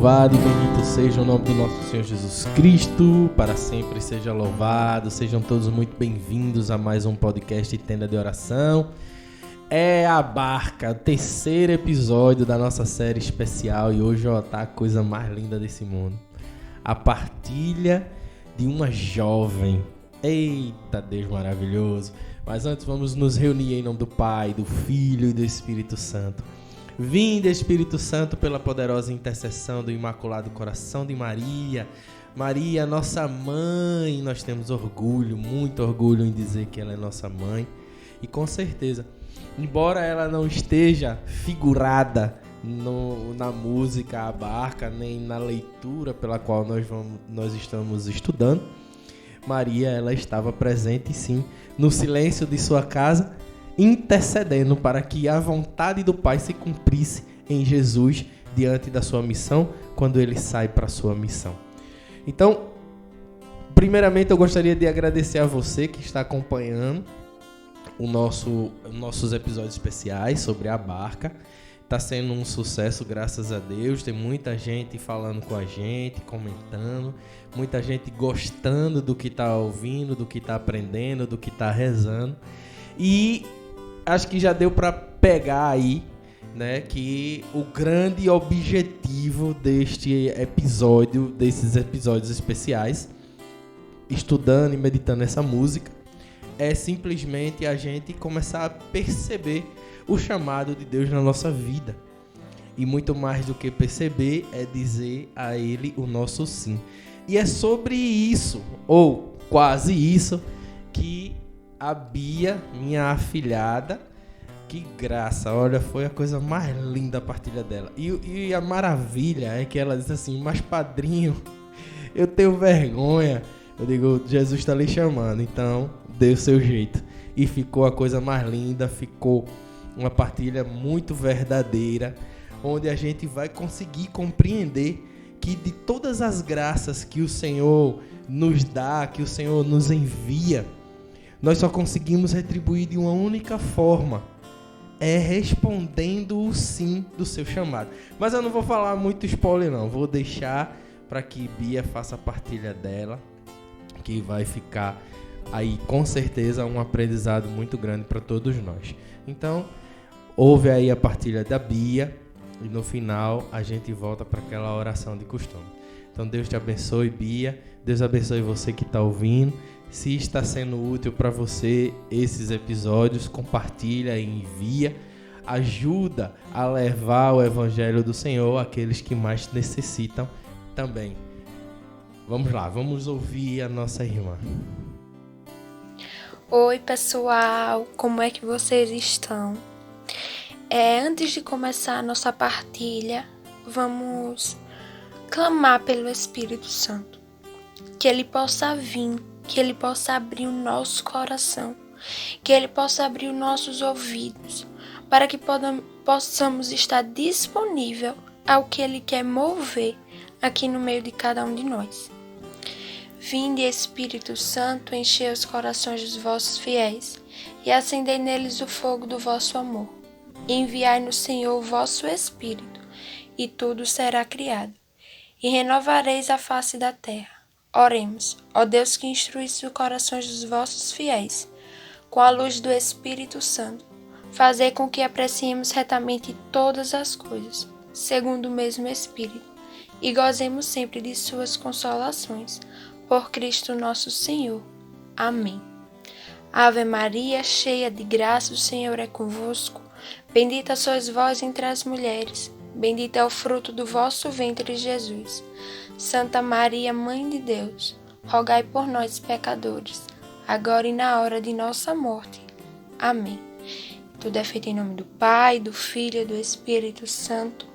louvado e bendito seja o nome do nosso Senhor Jesus Cristo, para sempre seja louvado. Sejam todos muito bem-vindos a mais um podcast Tenda de Oração. É a Barca, o terceiro episódio da nossa série especial, e hoje tá a coisa mais linda desse mundo. A partilha de uma jovem. Eita, Deus maravilhoso! Mas antes vamos nos reunir em nome do Pai, do Filho e do Espírito Santo. Vinde, Espírito Santo, pela poderosa intercessão do Imaculado Coração de Maria. Maria, nossa mãe, nós temos orgulho, muito orgulho em dizer que ela é nossa mãe. E com certeza, embora ela não esteja figurada na música A Barca, nem na leitura pela qual nós estamos estudando, Maria, ela estava presente sim, no silêncio de sua casa, intercedendo para que a vontade do Pai se cumprisse em Jesus diante da sua missão, quando ele sai para a sua missão. Então, primeiramente eu gostaria de agradecer a você que está acompanhando nossos episódios especiais sobre a Barca. Está sendo um sucesso, graças a Deus. Tem muita gente falando com a gente, comentando, muita gente gostando do que está ouvindo, do que está aprendendo, do que está rezando. E acho que já deu para pegar aí, né, que o grande objetivo desses episódios especiais, estudando e meditando essa música, é simplesmente a gente começar a perceber o chamado de Deus na nossa vida. E muito mais do que perceber, é dizer a Ele o nosso sim. E é sobre isso, ou quase isso, que a Bia, minha afilhada, que graça, olha, foi a coisa mais linda a partilha dela. E a maravilha é que ela disse assim: mas padrinho, eu tenho vergonha. Eu digo, Jesus está lhe chamando, então dê o seu jeito. E ficou a coisa mais linda, ficou uma partilha muito verdadeira, onde a gente vai conseguir compreender que de todas as graças que o Senhor nos dá, que o Senhor nos envia, nós só conseguimos retribuir de uma única forma, é respondendo o sim do seu chamado. Mas eu não vou falar muito spoiler não, vou deixar para que Bia faça a partilha dela, que vai ficar aí com certeza um aprendizado muito grande para todos nós. Então, ouve aí a partilha da Bia e no final a gente volta para aquela oração de costume. Então Deus te abençoe, Bia. Deus abençoe você que está ouvindo. Se está sendo útil para você esses episódios, compartilha e envia. Ajuda a levar o Evangelho do Senhor àqueles que mais necessitam também. Vamos lá, vamos ouvir a nossa irmã. Oi pessoal, como é que vocês estão? Antes de começar a nossa partilha, vamos clamar pelo Espírito Santo, que Ele possa vir, que Ele possa abrir o nosso coração, que Ele possa abrir os nossos ouvidos, para que possamos estar disponível ao que Ele quer mover aqui no meio de cada um de nós. Vinde, Espírito Santo, enchei os corações dos vossos fiéis e acendei neles o fogo do vosso amor. Enviai no Senhor o vosso Espírito, e tudo será criado, e renovareis a face da terra. Oremos, ó Deus que instruísse os corações dos vossos fiéis, com a luz do Espírito Santo, fazei com que apreciemos retamente todas as coisas, segundo o mesmo Espírito, e gozemos sempre de suas consolações, por Cristo nosso Senhor. Amém. Ave Maria, cheia de graça, o Senhor é convosco. Bendita sois vós entre as mulheres, bendito é o fruto do vosso ventre, Jesus. Santa Maria, Mãe de Deus, rogai por nós, pecadores, agora e na hora de nossa morte. Amém. Tudo é feito em nome do Pai, do Filho e do Espírito Santo.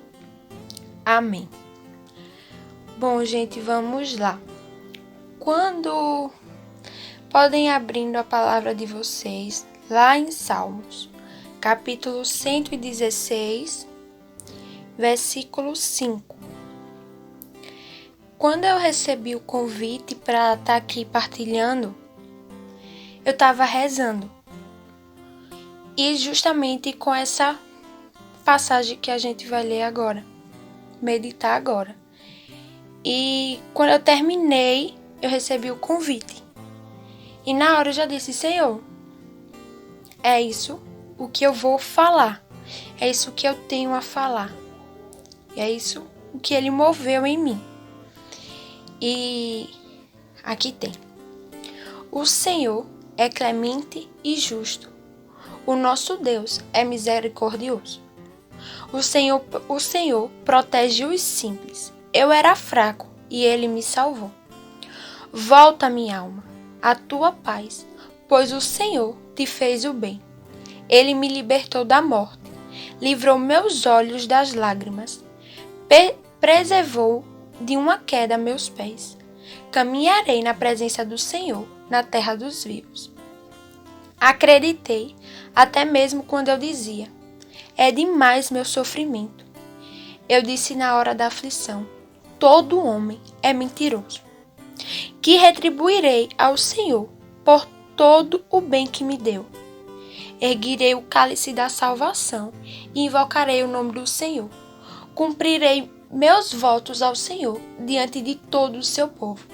Amém. Bom, gente, vamos lá. Quando podem abrindo a palavra de vocês lá em Salmos, capítulo 116, versículo 5. Quando eu recebi o convite para estar aqui partilhando, eu estava rezando. E justamente com essa passagem que a gente vai ler agora, meditar agora. E quando eu terminei, eu recebi o convite. E na hora eu já disse: Senhor, é isso o que eu vou falar. É isso que eu tenho a falar. E é isso o que Ele moveu em mim. E aqui tem: o Senhor é clemente e justo. O nosso Deus é misericordioso. O Senhor protege os simples. Eu era fraco e Ele me salvou. Volta, minha alma, à tua paz, pois o Senhor te fez o bem. Ele me libertou da morte, livrou meus olhos das lágrimas, preservou de uma queda meus pés. Caminharei na presença do Senhor, na terra dos vivos. Acreditei, até mesmo quando eu dizia: é demais meu sofrimento. Eu disse na hora da aflição: todo homem é mentiroso. Que retribuirei ao Senhor por todo o bem que me deu. Erguirei o cálice da salvação e invocarei o nome do Senhor. Cumprirei meus votos ao Senhor diante de todo o seu povo.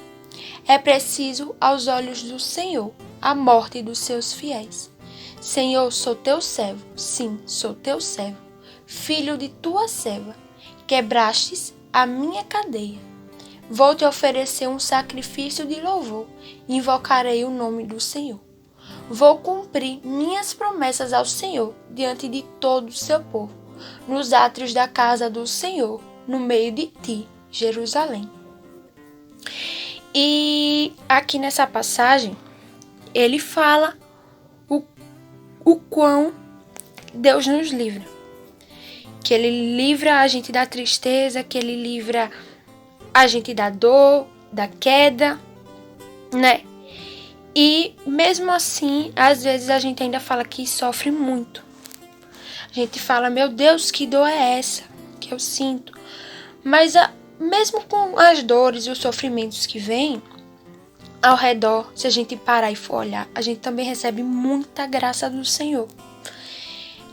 É preciso aos olhos do Senhor a morte dos seus fiéis. Senhor, sou teu servo, sim, sou teu servo, filho de tua serva. Quebrastes a minha cadeia. Vou te oferecer um sacrifício de louvor e invocarei o nome do Senhor. Vou cumprir minhas promessas ao Senhor diante de todo o seu povo, nos átrios da casa do Senhor, no meio de ti, Jerusalém. E aqui nessa passagem, ele fala o quão Deus nos livra. Que Ele livra a gente da tristeza, que Ele livra a gente da dor, da queda, né? E mesmo assim, às vezes a gente ainda fala que sofre muito. A gente fala: meu Deus, que dor é essa que eu sinto? Mas mesmo com as dores e os sofrimentos que vêm ao redor, se a gente parar e for olhar, a gente também recebe muita graça do Senhor.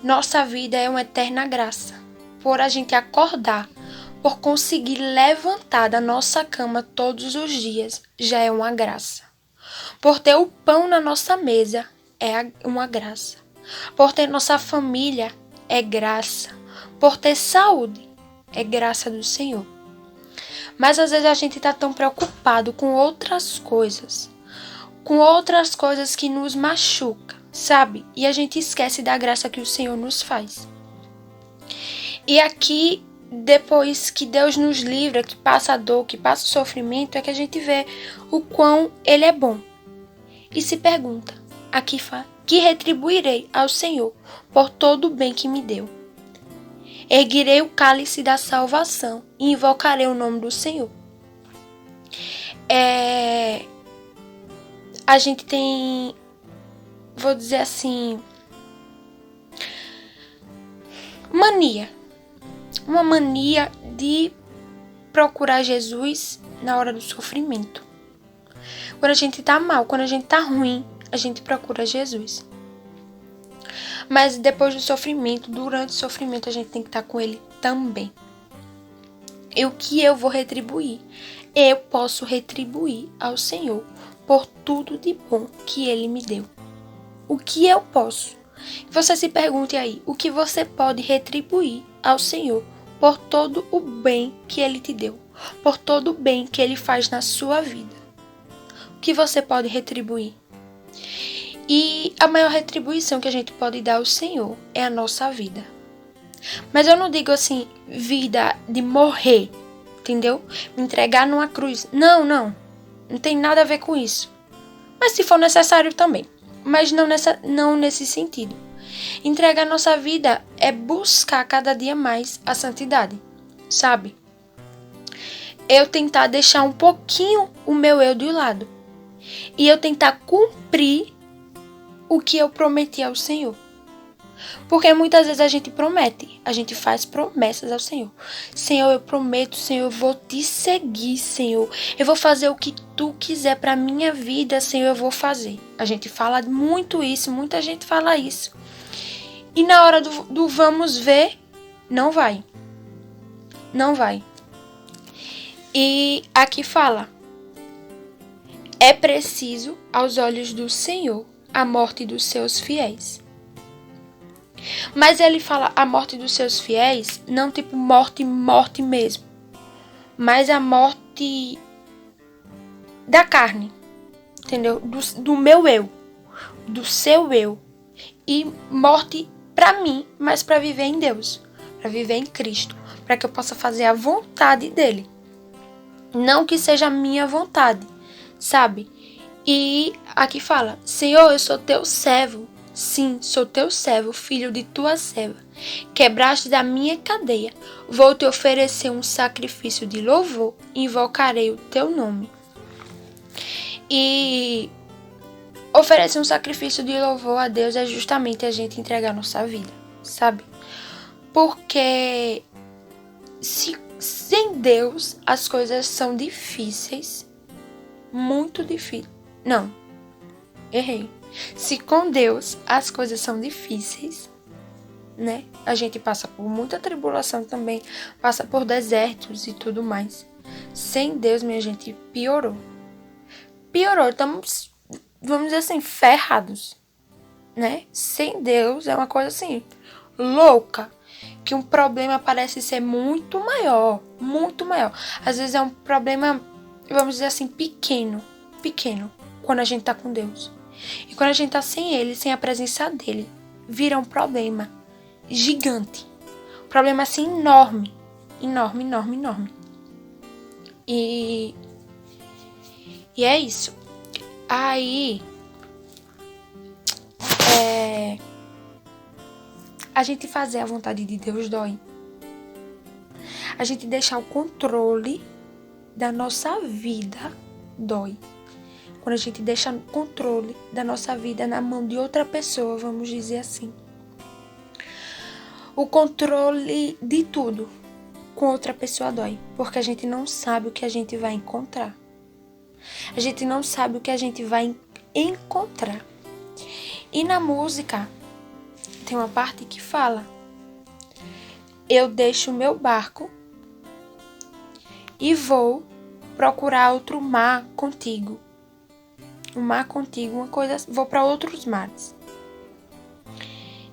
Nossa vida é uma eterna graça. Por a gente acordar, por conseguir levantar da nossa cama todos os dias, já é uma graça. Por ter o pão na nossa mesa, é uma graça. Por ter nossa família, é graça. Por ter saúde, é graça do Senhor. Mas às vezes a gente está tão preocupado com outras coisas que nos machucam, sabe? E a gente esquece da graça que o Senhor nos faz. E aqui, depois que Deus nos livra, que passa a dor, que passa o sofrimento, é que a gente vê o quão Ele é bom. E se pergunta, aqui fala: que retribuirei ao Senhor por todo o bem que me deu. Erguirei o cálice da salvação e invocarei o nome do Senhor. A gente tem, vou dizer assim, uma mania de procurar Jesus na hora do sofrimento. Quando a gente tá mal, quando a gente tá ruim, a gente procura Jesus. Mas depois do sofrimento, durante o sofrimento, a gente tem que estar com Ele também. E o que eu vou retribuir? Eu posso retribuir ao Senhor por tudo de bom que Ele me deu. O que eu posso? Você se pergunte aí, o que você pode retribuir ao Senhor por todo o bem que Ele te deu, por todo o bem que Ele faz na sua vida? O que você pode retribuir? E a maior retribuição que a gente pode dar ao Senhor é a nossa vida. Mas eu não digo assim, vida de morrer, entendeu? Me entregar numa cruz. Não tem nada a ver com isso. Mas se for necessário também. Mas não nesse sentido. Entregar nossa vida é buscar cada dia mais a santidade, sabe? Eu tentar deixar um pouquinho o meu eu de lado. E eu tentar cumprir o que eu prometi ao Senhor. Porque muitas vezes a gente promete, a gente faz promessas ao Senhor. Senhor, eu prometo, Senhor, eu vou te seguir, Senhor. Eu vou fazer o que tu quiser para minha vida, Senhor, eu vou fazer. A gente fala muito isso, muita gente fala isso. E na hora do vamos ver, não vai. Não vai. E aqui fala: é preciso aos olhos do Senhor a morte dos seus fiéis. Mas ele fala a morte dos seus fiéis, não tipo morte mesmo, mas a morte da carne, entendeu? Do meu eu, do seu eu. E morte para mim, mas para viver em Deus, para viver em Cristo, para que eu possa fazer a vontade dele. Não que seja a minha vontade, sabe? E aqui fala: Senhor, eu sou teu servo. Sim, sou teu servo, filho de tua serva. Quebraste da minha cadeia. Vou te oferecer um sacrifício de louvor. Invocarei o teu nome. E oferecer um sacrifício de louvor a Deus é justamente a gente entregar nossa vida, sabe? Porque sem Deus as coisas são difíceis. Muito difíceis. Não, errei. Se com Deus as coisas são difíceis, né? A gente passa por muita tribulação também, passa por desertos e tudo mais. Sem Deus, minha gente, piorou. Estamos, vamos dizer assim, ferrados, né? Sem Deus é uma coisa assim, louca. Que um problema parece ser muito maior, muito maior. Às vezes é um problema, vamos dizer assim, pequeno, quando a gente tá com Deus. E quando a gente tá sem Ele, sem a presença dEle, vira um problema gigante. Um problema assim enorme. E é isso. Aí, a gente fazer a vontade de Deus dói. A gente deixar o controle da nossa vida dói. Quando a gente deixa o controle da nossa vida na mão de outra pessoa, vamos dizer assim. O controle de tudo com outra pessoa dói, porque a gente não sabe o que a gente vai encontrar. A gente não sabe o que a gente vai encontrar. E na música tem uma parte que fala: eu deixo o meu barco e vou procurar outro mar contigo. Um mar contigo, uma coisa, vou para outros mares.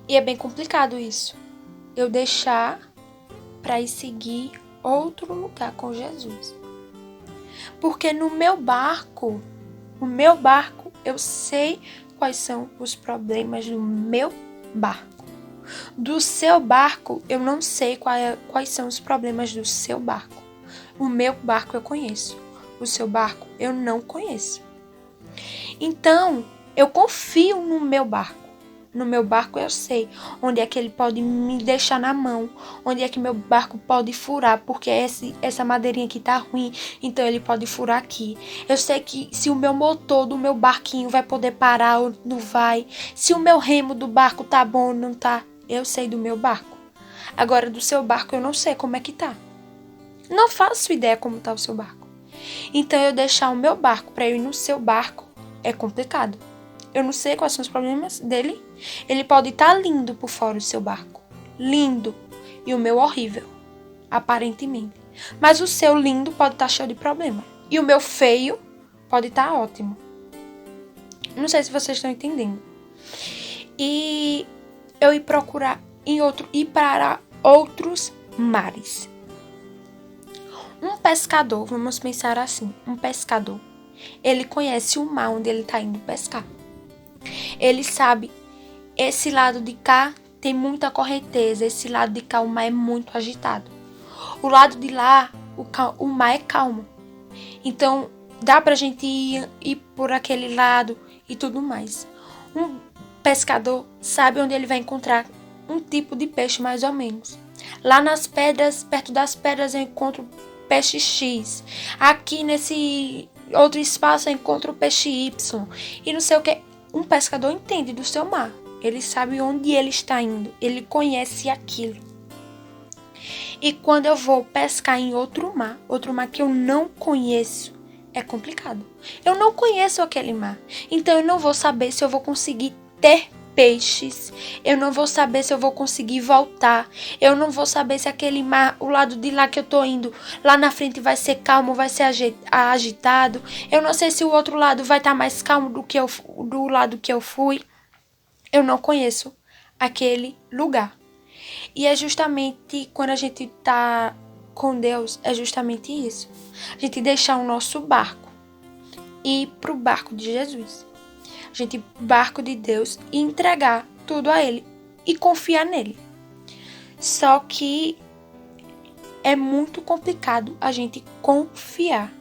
E é bem complicado isso. Eu deixar para ir seguir outro lugar com Jesus. Porque no meu barco, eu sei quais são os problemas do meu barco. Do seu barco, eu não sei quais são os problemas do seu barco. O meu barco eu conheço. O seu barco eu não conheço. Então, eu confio no meu barco. No meu barco eu sei onde é que ele pode me deixar na mão, onde é que meu barco pode furar, porque essa madeirinha aqui tá ruim, então ele pode furar aqui. Eu sei que se o meu motor do meu barquinho vai poder parar ou não vai, se o meu remo do barco tá bom ou não tá, eu sei do meu barco. Agora, do seu barco eu não sei como é que tá. Não faço ideia como tá o seu barco. Então, eu deixar o meu barco para eu ir no seu barco é complicado. Eu não sei quais são os problemas dele. Ele pode estar lindo por fora do seu barco. Lindo. E o meu horrível. Aparentemente. Mas o seu lindo pode estar cheio de problema. E o meu feio pode estar ótimo. Não sei se vocês estão entendendo. E eu ir procurar ir para outros mares. Um pescador, vamos pensar assim. Um pescador. Ele conhece o mar onde ele está indo pescar. Ele sabe, esse lado de cá tem muita correnteza, esse lado de cá o mar é muito agitado. O lado de lá, o mar é calmo. Então, dá pra gente ir por aquele lado e tudo mais. Um pescador sabe onde ele vai encontrar um tipo de peixe mais ou menos. Lá nas pedras, perto das pedras eu encontro peixe X. Aqui nesse outro espaço eu encontro peixe Y. E não sei o que. Um pescador entende do seu mar. Ele sabe onde ele está indo. Ele conhece aquilo. E quando eu vou pescar em outro mar que eu não conheço, é complicado. Eu não conheço aquele mar. Então eu não vou saber se eu vou conseguir ter peixes, eu não vou saber se eu vou conseguir voltar, eu não vou saber se aquele mar, o lado de lá que eu tô indo, lá na frente vai ser calmo, vai ser agitado, eu não sei se o outro lado vai estar mais calmo do lado que eu fui, eu não conheço aquele lugar. E é justamente quando a gente tá com Deus, é justamente isso, a gente deixar o nosso barco e ir pro barco de Jesus. A gente barco de Deus e entregar tudo a Ele e confiar nele. Só que é muito complicado a gente confiar.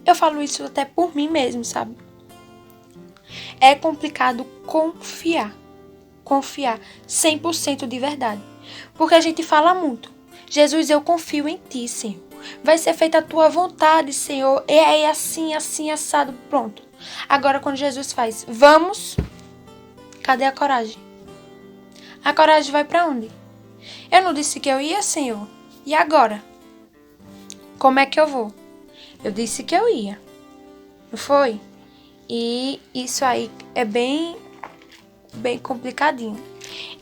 Eu falo isso até por mim mesmo, sabe? É complicado confiar. Confiar 100% de verdade. Porque a gente fala muito. Jesus, eu confio em Ti, Senhor. Vai ser feita a Tua vontade, Senhor. É assim, assim, assado, pronto. Agora, quando Jesus faz, vamos, cadê a coragem? A coragem vai para onde? Eu não disse que eu ia, Senhor. E agora? Como é que eu vou? Eu disse que eu ia. Não foi? E isso aí é bem complicadinho.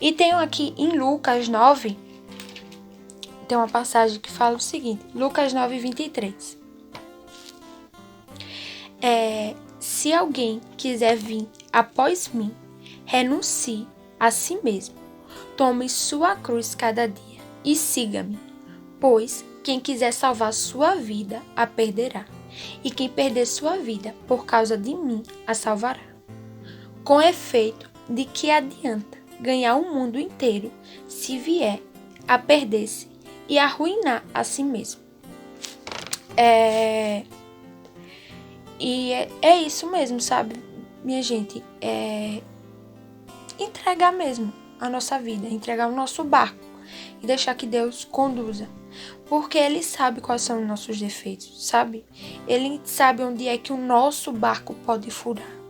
E tenho aqui em Lucas 9, tem uma passagem que fala o seguinte. Lucas 9, 23. Se alguém quiser vir após mim, renuncie a si mesmo, tome sua cruz cada dia e siga-me. Pois quem quiser salvar sua vida, a perderá, e quem perder sua vida por causa de mim, a salvará. Com efeito, de que adianta ganhar o mundo inteiro se vier a perder-se e arruinar a si mesmo? E é isso mesmo, sabe, minha gente? Entregar mesmo a nossa vida, entregar o nosso barco e deixar que Deus conduza. Porque Ele sabe quais são os nossos defeitos, sabe? Ele sabe onde é que o nosso barco pode furar.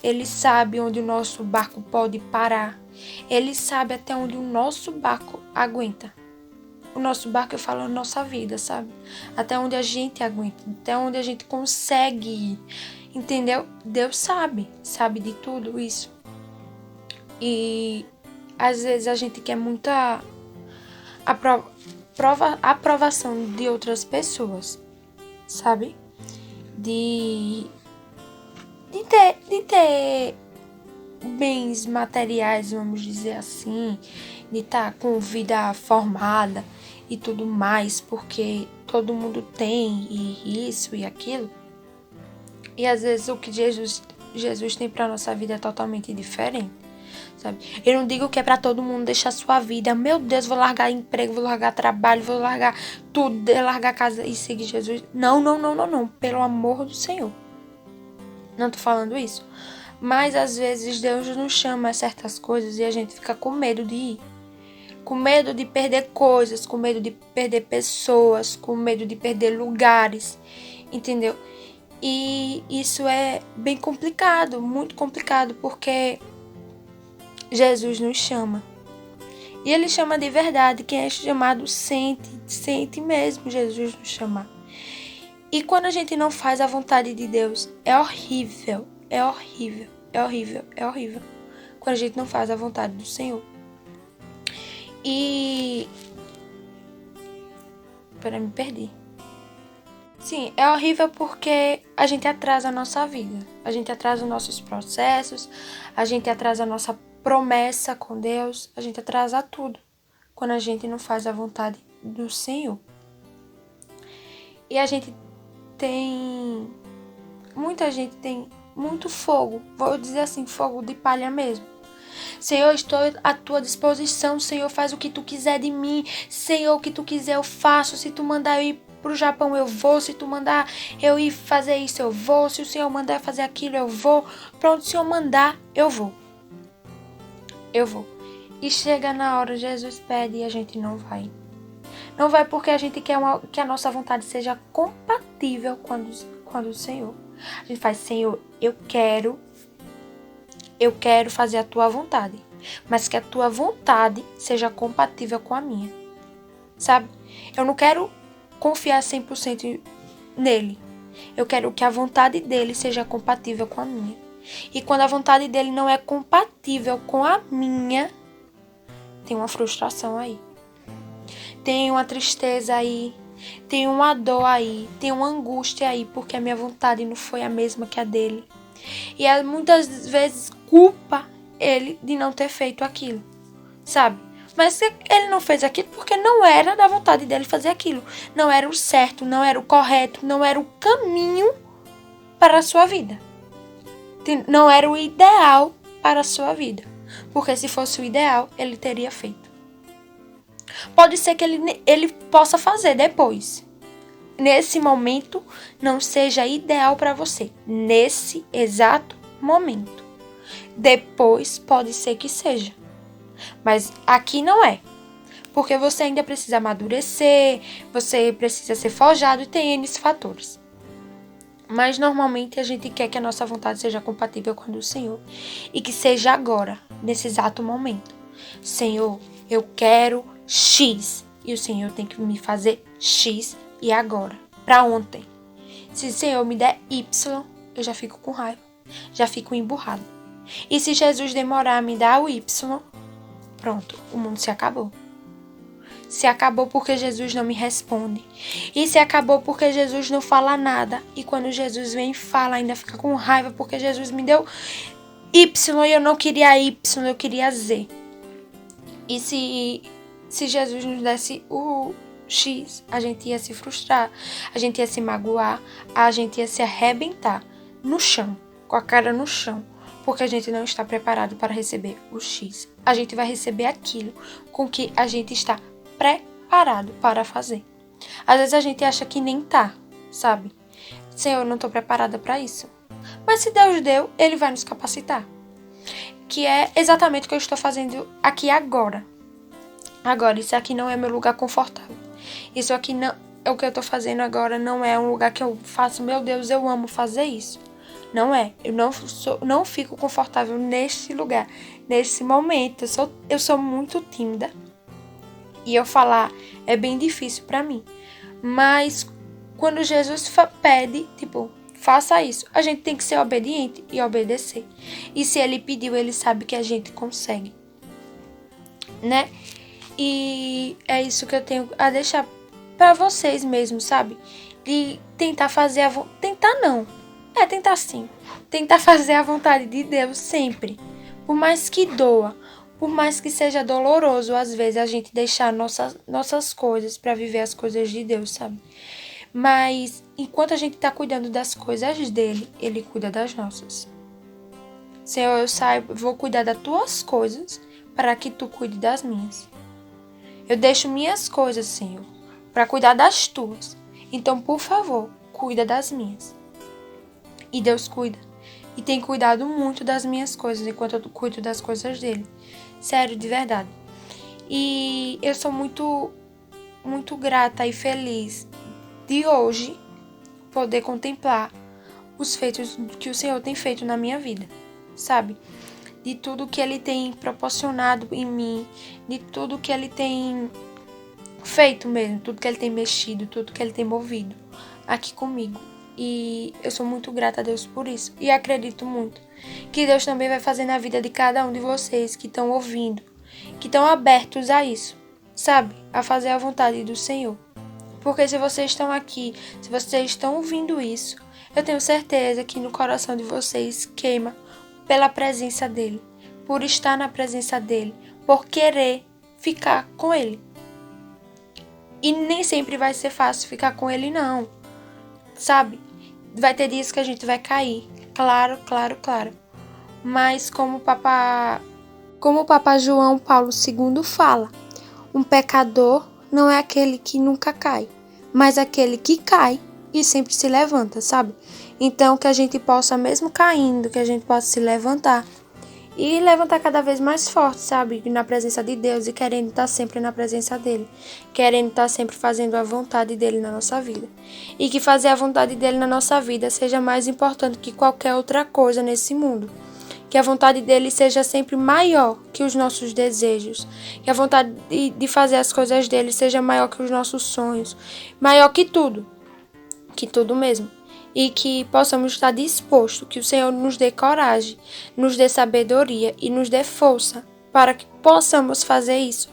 Ele sabe onde o nosso barco pode parar. Ele sabe até onde o nosso barco aguenta. O nosso barco, eu falo, a nossa vida, sabe? Até onde a gente aguenta, até onde a gente consegue ir, entendeu? Deus sabe de tudo isso. E às vezes a gente quer muita aprovação de outras pessoas, sabe? De ter bens materiais, vamos dizer assim, de estar com vida formada e tudo mais, porque todo mundo tem e isso e aquilo. E às vezes o que Jesus tem para nossa vida é totalmente diferente, sabe? Eu não digo que é para todo mundo deixar sua vida. Meu Deus, vou largar emprego, vou largar trabalho, vou largar tudo, largar casa e seguir Jesus. Não. Pelo amor do Senhor. Não tô falando isso. Mas às vezes Deus nos chama a certas coisas e a gente fica com medo de ir. Com medo de perder coisas, com medo de perder pessoas, com medo de perder lugares, entendeu? E isso é bem complicado, muito complicado, porque Jesus nos chama. E Ele chama de verdade. Quem é chamado sente mesmo Jesus nos chamar. E quando a gente não faz a vontade de Deus, é horrível, é horrível, é horrível, é horrível. Quando a gente não faz a vontade do Senhor. Peraí, me perdi. Sim, é horrível porque a gente atrasa a nossa vida. A gente atrasa os nossos processos, a gente atrasa a nossa promessa com Deus, a gente atrasa tudo quando a gente não faz a vontade do Senhor. E muita gente tem muito fogo, vou dizer assim, fogo de palha mesmo. Senhor, estou à tua disposição, Senhor, faz o que tu quiser de mim, Senhor, o que tu quiser eu faço, se tu mandar eu ir pro Japão eu vou, se tu mandar eu ir fazer isso eu vou, se o Senhor mandar fazer aquilo eu vou, pronto, se o Senhor mandar eu vou. E chega na hora, Jesus pede e a gente não vai. Não vai porque a gente quer que a nossa vontade seja compatível com a do Senhor. A gente faz, Senhor, eu quero fazer a tua vontade, mas que a tua vontade seja compatível com a minha, sabe? Eu não quero confiar 100% nele. Eu quero que a vontade dele seja compatível com a minha. E quando a vontade dele não é compatível com a minha, tem uma frustração aí. Tem uma tristeza aí. Tem uma dor aí. Tem uma angústia aí, porque a minha vontade não foi a mesma que a dele. E muitas vezes culpa ele de não ter feito aquilo, sabe? Mas ele não fez aquilo porque não era da vontade dele fazer aquilo. Não era o certo, não era o correto, não era o caminho para a sua vida. Não era o ideal para a sua vida. Porque se fosse o ideal, ele teria feito. Pode ser que ele possa fazer depois. Nesse momento, não seja ideal para você. Nesse exato momento. Depois, pode ser que seja. Mas aqui não é. Porque você ainda precisa amadurecer, você precisa ser forjado e tem N fatores. Mas normalmente a gente quer que a nossa vontade seja compatível com a do Senhor. E que seja agora, nesse exato momento. Senhor, eu quero X. E o Senhor tem que me fazer X e agora. Pra ontem. Se o Senhor me der Y, eu já fico com raiva. Já fico emburrado. E se Jesus demorar a me dar o Y, pronto, o mundo se acabou. Se acabou porque Jesus não me responde. E se acabou porque Jesus não fala nada. E quando Jesus vem e fala, ainda fica com raiva porque Jesus me deu Y e eu não queria Y, eu queria Z. E se Jesus nos desse o X, a gente ia se frustrar, a gente ia se magoar, a gente ia se arrebentar no chão, com a cara no chão. Porque a gente não está preparado para receber o X. A gente vai receber aquilo com que a gente está preparado para fazer. Às vezes a gente acha que nem tá, sabe? Senhor, eu não estou preparada para isso. Mas se Deus deu, Ele vai nos capacitar. Que é exatamente o que eu estou fazendo aqui agora. Agora, isso aqui não é meu lugar confortável. Isso aqui não é o que eu estou fazendo agora, não é um lugar que eu faço, meu Deus, eu amo fazer isso. Não é. Eu não fico confortável nesse lugar, nesse momento. Eu sou muito tímida. E eu falar é bem difícil pra mim. Mas quando Jesus pede, faça isso. A gente tem que ser obediente e obedecer. E se Ele pediu, Ele sabe que a gente consegue. Né? E é isso que eu tenho a deixar pra vocês mesmo, sabe? De tentar fazer a vontade. Tentar não. Tentar sim. Tentar fazer a vontade de Deus sempre. Por mais que doa. Por mais que seja doloroso, às vezes, a gente deixar nossas coisas pra viver as coisas de Deus, sabe? Mas, enquanto a gente tá cuidando das coisas dele, Ele cuida das nossas. Senhor, vou cuidar das tuas coisas para que tu cuide das minhas. Eu deixo minhas coisas, Senhor, para cuidar das tuas. Então, por favor, cuida das minhas. E Deus cuida. E tem cuidado muito das minhas coisas, enquanto eu cuido das coisas dele. Sério, de verdade. E eu sou muito, muito grata e feliz de hoje poder contemplar os feitos que o Senhor tem feito na minha vida, sabe? De tudo que Ele tem proporcionado em mim, de tudo que Ele tem feito mesmo, tudo que Ele tem mexido, tudo que Ele tem movido aqui comigo. E eu sou muito grata a Deus por isso. E acredito muito que Deus também vai fazer na vida de cada um de vocês que estão ouvindo, que estão abertos a isso, sabe? A fazer a vontade do Senhor. Porque se vocês estão aqui, se vocês estão ouvindo isso, eu tenho certeza que no coração de vocês queima pela presença dEle, por estar na presença dEle, por querer ficar com Ele. E nem sempre vai ser fácil ficar com Ele, não. Sabe? Vai ter dias que a gente vai cair. Claro. Mas como o Papa João Paulo II fala, um pecador não é aquele que nunca cai, mas aquele que cai e sempre se levanta, sabe? Então que a gente possa, mesmo caindo, que a gente possa se levantar e levantar cada vez mais forte, sabe? Na presença de Deus e querendo estar sempre na presença dEle. Querendo estar sempre fazendo a vontade dEle na nossa vida. E que fazer a vontade dEle na nossa vida seja mais importante que qualquer outra coisa nesse mundo. Que a vontade dEle seja sempre maior que os nossos desejos. Que a vontade de fazer as coisas dEle seja maior que os nossos sonhos. Maior que tudo. Que tudo mesmo. e que possamos estar dispostos, que o Senhor nos dê coragem, nos dê sabedoria e nos dê força para que possamos fazer isso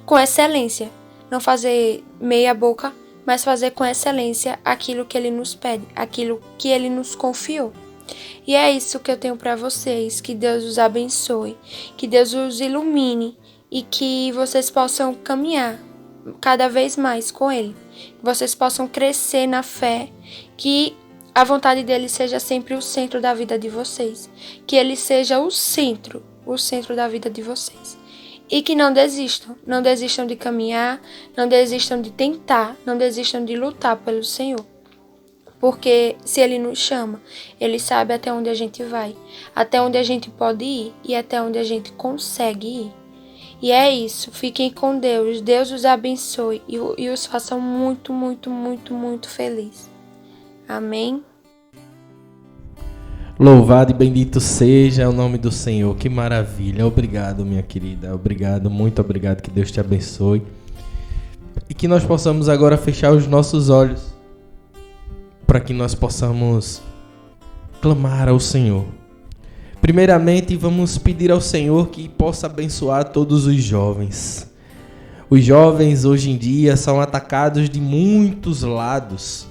com excelência. Não fazer meia boca, mas fazer com excelência aquilo que Ele nos pede, aquilo que Ele nos confiou. E é isso que eu tenho para vocês. Que Deus os abençoe, que Deus os ilumine e que vocês possam caminhar cada vez mais com Ele. Que vocês possam crescer na fé, que a vontade dEle seja sempre o centro da vida de vocês. Que Ele seja o centro da vida de vocês. E que não desistam de caminhar, não desistam de tentar, não desistam de lutar pelo Senhor. Porque se Ele nos chama, Ele sabe até onde a gente vai, até onde a gente pode ir e até onde a gente consegue ir. E é isso, fiquem com Deus, Deus os abençoe e os faça muito, muito, muito, muito felizes. Amém? Louvado e bendito seja o nome do Senhor, que maravilha. Obrigado, minha querida, obrigado, muito obrigado, que Deus te abençoe. E que nós possamos agora fechar os nossos olhos, para que nós possamos clamar ao Senhor. Primeiramente, vamos pedir ao Senhor que possa abençoar todos os jovens. Os jovens hoje em dia são atacados de muitos lados.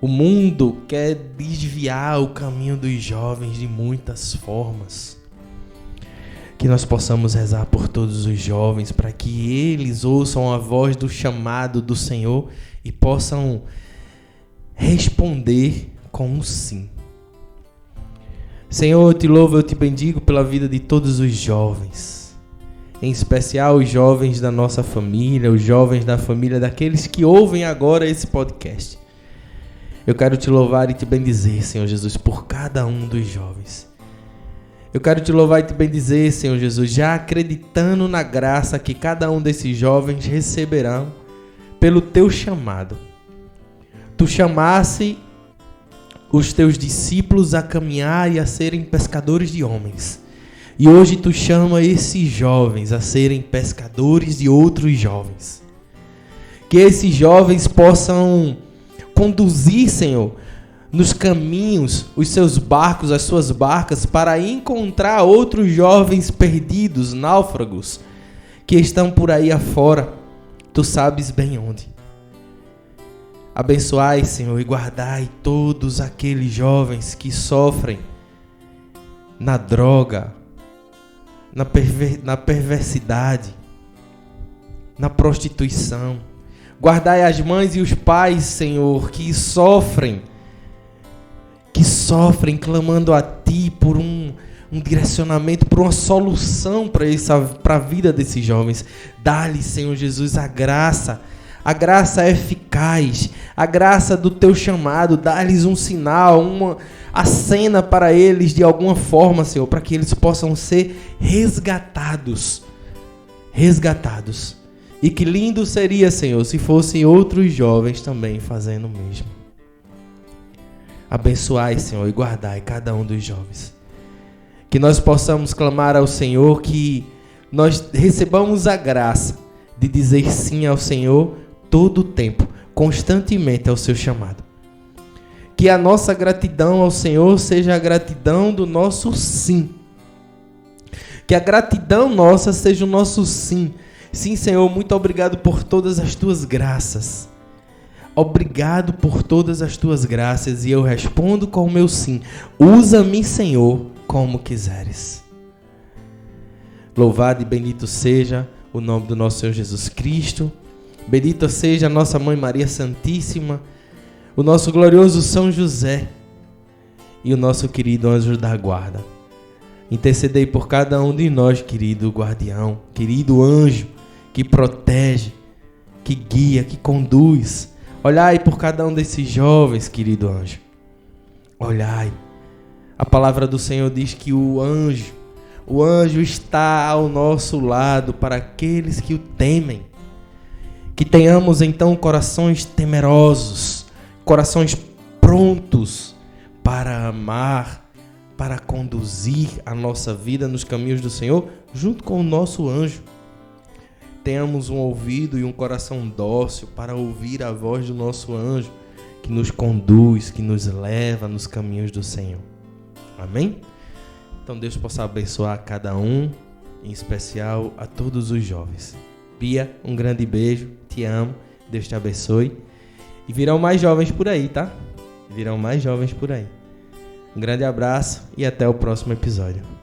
O mundo quer desviar o caminho dos jovens de muitas formas. Que nós possamos rezar por todos os jovens, para que eles ouçam a voz do chamado do Senhor e possam responder com um sim. Senhor, eu te louvo, eu te bendigo pela vida de todos os jovens, em especial os jovens da nossa família, os jovens da família daqueles que ouvem agora esse podcast. Eu quero te louvar e te bendizer, Senhor Jesus, por cada um dos jovens. Eu quero te louvar e te bendizer, Senhor Jesus, já acreditando na graça que cada um desses jovens receberão pelo teu chamado. Tu chamasse os teus discípulos a caminhar e a serem pescadores de homens. E hoje tu chama esses jovens a serem pescadores de outros jovens. Que esses jovens possam conduzir, Senhor, nos caminhos, os seus barcos, as suas barcas, para encontrar outros jovens perdidos, náufragos, que estão por aí afora. Tu sabes bem onde. Abençoai, Senhor, e guardai todos aqueles jovens que sofrem na droga, na perversidade, na prostituição. Guardai as mães e os pais, Senhor, que sofrem clamando a Ti por um direcionamento, por uma solução para a vida desses jovens. Dá-lhes, Senhor Jesus, a graça eficaz, a graça do Teu chamado. Dá-lhes um sinal, acena para eles de alguma forma, Senhor, para que eles possam ser resgatados. E que lindo seria, Senhor, se fossem outros jovens também fazendo o mesmo. Abençoai, Senhor, e guardai cada um dos jovens. Que nós possamos clamar ao Senhor, que nós recebamos a graça de dizer sim ao Senhor todo o tempo, constantemente ao seu chamado. Que a nossa gratidão ao Senhor seja a gratidão do nosso sim. Que a gratidão nossa seja o nosso sim. Sim, Senhor, muito obrigado por todas as tuas graças. Obrigado por todas as tuas graças. E eu respondo com o meu sim. Usa-me, Senhor, como quiseres. Louvado e bendito seja o nome do nosso Senhor Jesus Cristo. Bendita seja a nossa Mãe Maria Santíssima, o nosso glorioso São José e o nosso querido anjo da guarda. Intercedei por cada um de nós, querido guardião, querido anjo que protege, que guia, que conduz. Olhai por cada um desses jovens, querido anjo. Olhai. A palavra do Senhor diz que o anjo está ao nosso lado para aqueles que o temem. Que tenhamos então corações temerosos, corações prontos para amar, para conduzir a nossa vida nos caminhos do Senhor, junto com o nosso anjo. Tenhamos um ouvido e um coração dócil para ouvir a voz do nosso anjo, que nos conduz, que nos leva nos caminhos do Senhor. Amém? Então Deus possa abençoar cada um, em especial a todos os jovens. Bia, um grande beijo, te amo, Deus te abençoe. E virão mais jovens por aí, tá? Virão mais jovens por aí. Um grande abraço e até o próximo episódio.